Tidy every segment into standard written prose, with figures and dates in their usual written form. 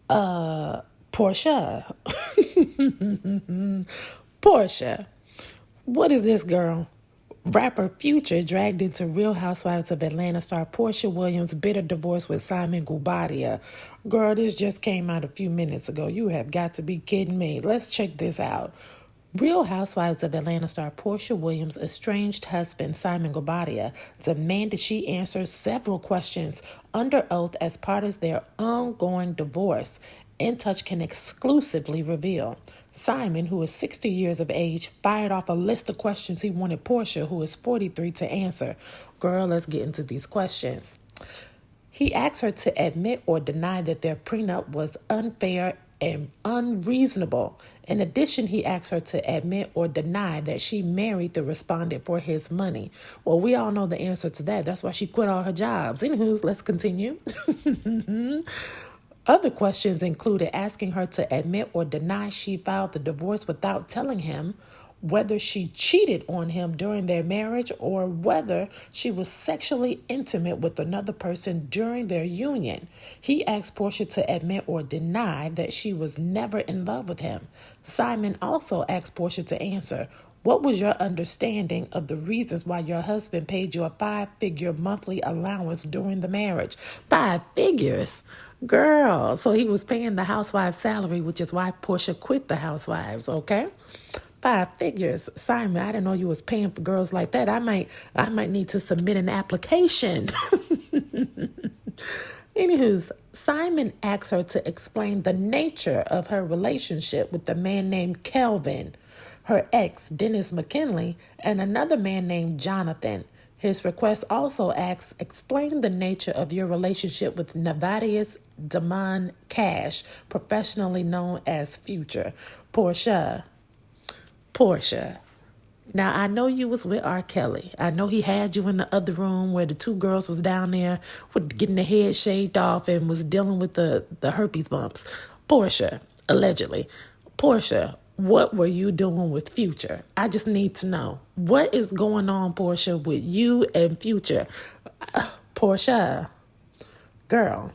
Porsha. Porsha. What is this, girl? Rapper Future dragged into Real Housewives of Atlanta star Porsha Williams' bitter divorce with Simon Guobadia. Girl, this just came out a few minutes ago. You have got to be kidding me. Let's check this out. Real Housewives of Atlanta star Porsha Williams' estranged husband Simon Guobadia demanded she answer several questions under oath as part of their ongoing divorce. In Touch can exclusively reveal. Simon, who is 60 years of age, fired off a list of questions he wanted Porsha, who is 43, to answer. Girl, let's get into these questions. He asked her to admit or deny that their prenup was unfair and unreasonable. In addition, he asked her to admit or deny that she married the respondent for his money. Well, we all know the answer to that. That's why she quit all her jobs. Anywho, let's continue. Other questions included asking her to admit or deny she filed the divorce without telling him, whether she cheated on him during their marriage, or whether she was sexually intimate with another person during their union. He asked Porsha to admit or deny that she was never in love with him. Simon also asked Porsha to answer, what was your understanding of the reasons why your husband paid you a 5-figure monthly allowance during the marriage? 5 figures? Girl, so he was paying the housewife's salary, which is why Porsha quit the housewives, okay? 5 figures. Simon, I didn't know you was paying for girls like that. I might need to submit an application. Anywho, Simon asked her to explain the nature of her relationship with the man named Kelvin, her ex, Dennis McKinley, and another man named Jonathan. His request also asks, explain the nature of your relationship with Nevadius Damon Cash, professionally known as Future. Porsha. Now, I know you was with R. Kelly. I know he had you in the other room where the 2 girls was down there with getting their head shaved off and was dealing with the herpes bumps. Porsha, allegedly. Porsha, what were you doing with Future? I just need to know. What is going on, Porsha, with you and Future? Porsha, girl.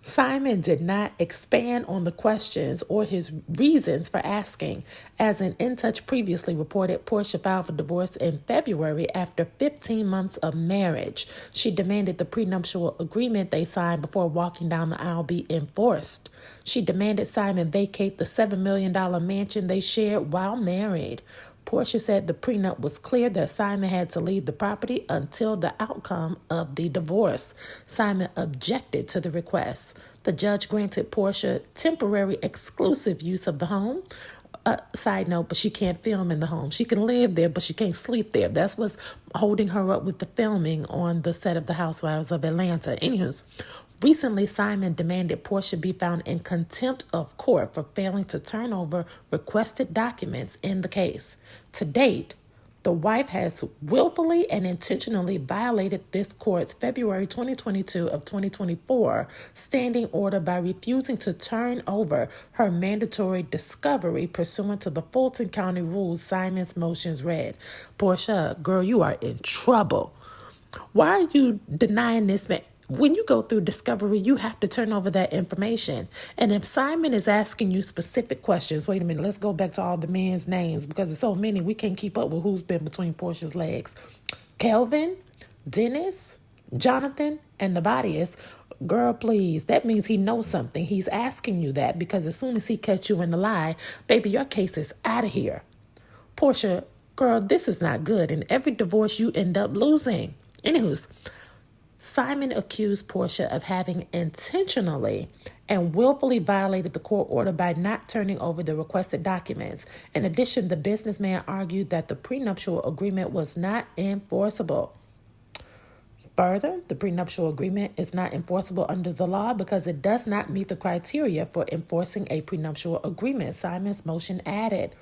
Simon did not expand on the questions or his reasons for asking. As an In Touch previously reported, Porsha filed for divorce in February after 15 months of marriage. She demanded the prenuptial agreement they signed before walking down the aisle be enforced. She demanded Simon vacate the $7 million mansion they shared while married. Porsha said the prenup was clear that Simon had to leave the property until the outcome of the divorce. Simon objected to the request. The judge granted Porsha temporary exclusive use of the home. Side note, but she can't film in the home. She can live there, but she can't sleep there. That's what's holding her up with the filming on the set of The Housewives of Atlanta. Anywho, recently, Simon demanded Porsha be found in contempt of court for failing to turn over requested documents in the case. To date, the wife has willfully and intentionally violated this court's February 2022 of 2024 standing order by refusing to turn over her mandatory discovery pursuant to the Fulton County rules Simon's motions read. Porsha, girl, you are in trouble. Why are you denying this man? When you go through discovery, you have to turn over that information. And if Simon is asking you specific questions, wait a minute, let's go back to all the men's names because there's so many, we can't keep up with who's been between Porsha's legs. Kelvin, Dennis, Jonathan, and Nevadius. Girl, please, that means he knows something. He's asking you that because as soon as he catch you in the lie, baby, your case is out of here. Porsha, girl, this is not good. In every divorce, you end up losing. Anywho, Simon accused Porsha of having intentionally and willfully violated the court order by not turning over the requested documents. In addition, the businessman argued that the prenuptial agreement was not enforceable. Further, the prenuptial agreement is not enforceable under the law because it does not meet the criteria for enforcing a prenuptial agreement, Simon's motion added.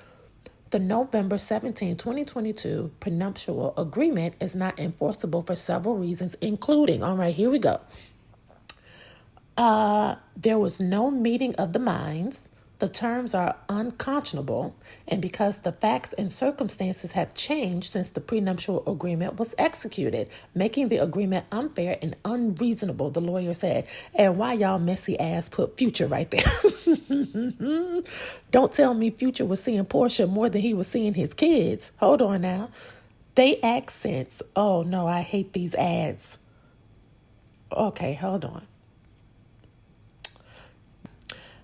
The November 17, 2022 prenuptial agreement is not enforceable for several reasons, including, all right, here we go. There was no meeting of the minds. The terms are unconscionable, and because the facts and circumstances have changed since the prenuptial agreement was executed, making the agreement unfair and unreasonable, the lawyer said. And why y'all messy ass put Future right there? Don't tell me Future was seeing Porsha more than he was seeing his kids. Hold on now. They accents. Oh no, I hate these ads. Okay, hold on.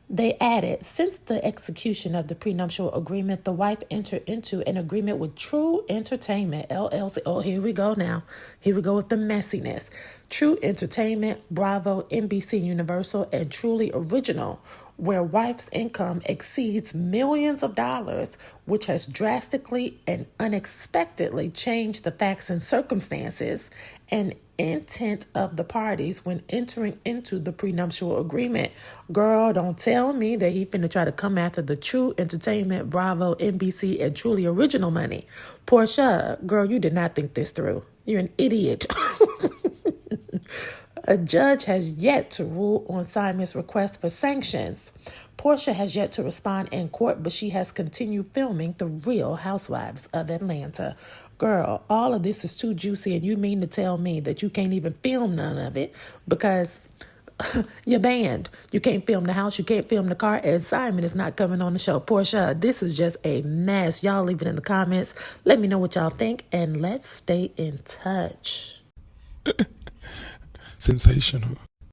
They added, since the execution of the prenuptial agreement, the wife entered into an agreement with True Entertainment, LLC. Oh, here we go now. Here we go with the messiness. True Entertainment, Bravo, NBC Universal, and Truly Original, where wife's income exceeds millions of dollars, which has drastically and unexpectedly changed the facts and circumstances and intent of the parties when entering into the prenuptial agreement. Girl, don't tell me that he finna try to come after the True Entertainment, Bravo, NBC, and Truly Original money. Porsha, girl, you did not think this through. You're an idiot. A judge has yet to rule on Simon's request for sanctions. Porsha has yet to respond in court, but she has continued filming The Real Housewives of Atlanta. Girl, all of this is too juicy, and you mean to tell me that you can't even film none of it because you're banned. You can't film the house, you can't film the car, and Simon is not coming on the show. Porsha, this is just a mess. Y'all leave it in the comments. Let me know what y'all think, and let's stay in touch. Sensational.